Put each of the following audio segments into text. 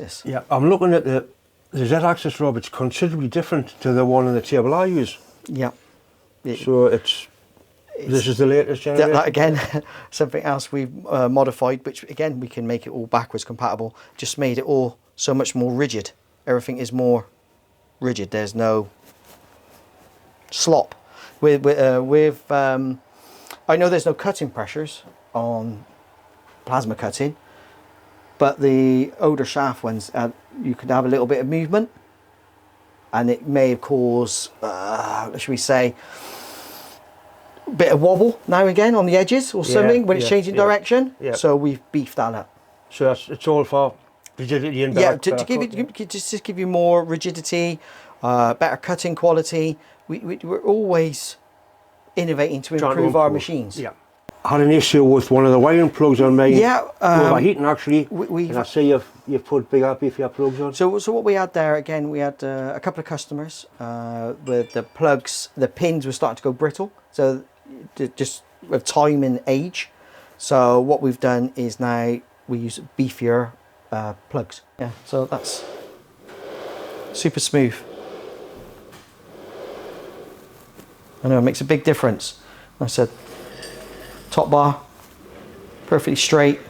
horrendous. Yeah, I'm looking at the Z-axis rod. It's considerably different to the one on the table I use. Yeah. So this is the latest generation. That again, something else we've modified, which again we can make it all backwards compatible. Just made it all so much more rigid. Everything is more rigid. There's no slop. I know there's no cutting pressures on plasma cutting, but the older shaft ones, you could have a little bit of movement, and it may cause, should we say, a bit of wobble now and again on the edges or something when it's changing direction. Yeah. So we've beefed that up. So it's all for rigidity and better, to give you more rigidity, better cutting quality. We're always innovating to improve our machines. Yeah. I had an issue with one of the wiring plugs on my overheating actually. And I see you've put beefier plugs on. So what we had there, again, we had a couple of customers with the plugs, the pins were starting to go brittle. So just with time and age. So what we've done is now we use beefier plugs. Yeah, so that's super smooth. I know it makes a big difference. Like I said, top bar, perfectly straight.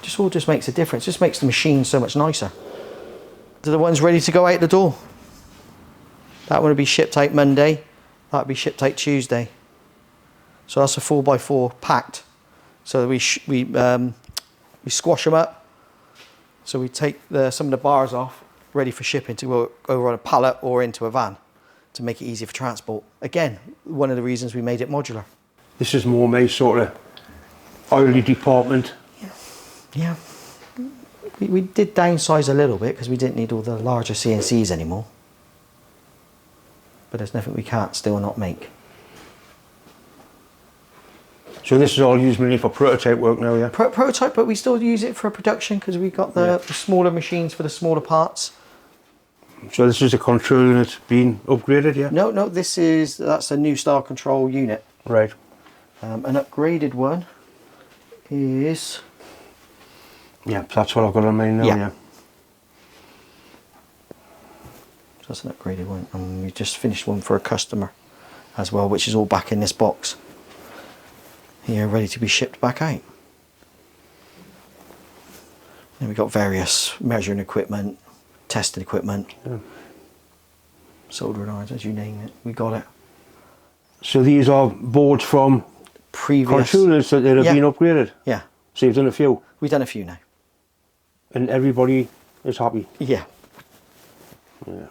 Just makes a difference. Just makes the machine so much nicer. To the ones ready to go out the door. That one will be shipped out Monday. That will be shipped out Tuesday. So that's a 4x4 packed. So we squash them up. So we take some of the bars off, ready for shipping to go over on a pallet or into a van to make it easy for transport. Again, one of the reasons we made it modular. This is more my sort of oily department. Yeah. We did downsize a little bit because we didn't need all the larger CNCs anymore. But there's nothing we can't still not make. So this is all used mainly for prototype work now, yeah? Prototype, but we still use it for production because we've got the smaller machines for the smaller parts. So this is a control unit being upgraded, yeah? No, that's a new style control unit. Right. An upgraded one is... Yeah, that's what I've got on mine now, yeah. So that's an upgraded one, and we just finished one for a customer as well, which is all back in this box. Here, ready to be shipped back out. Then we've got various measuring equipment, testing equipment, soldering irons, as you name it, we got it. So these are boards from previous controllers that have been upgraded? Yeah. So you've done a few? We've done a few now. And everybody is happy? Yeah. Yeah.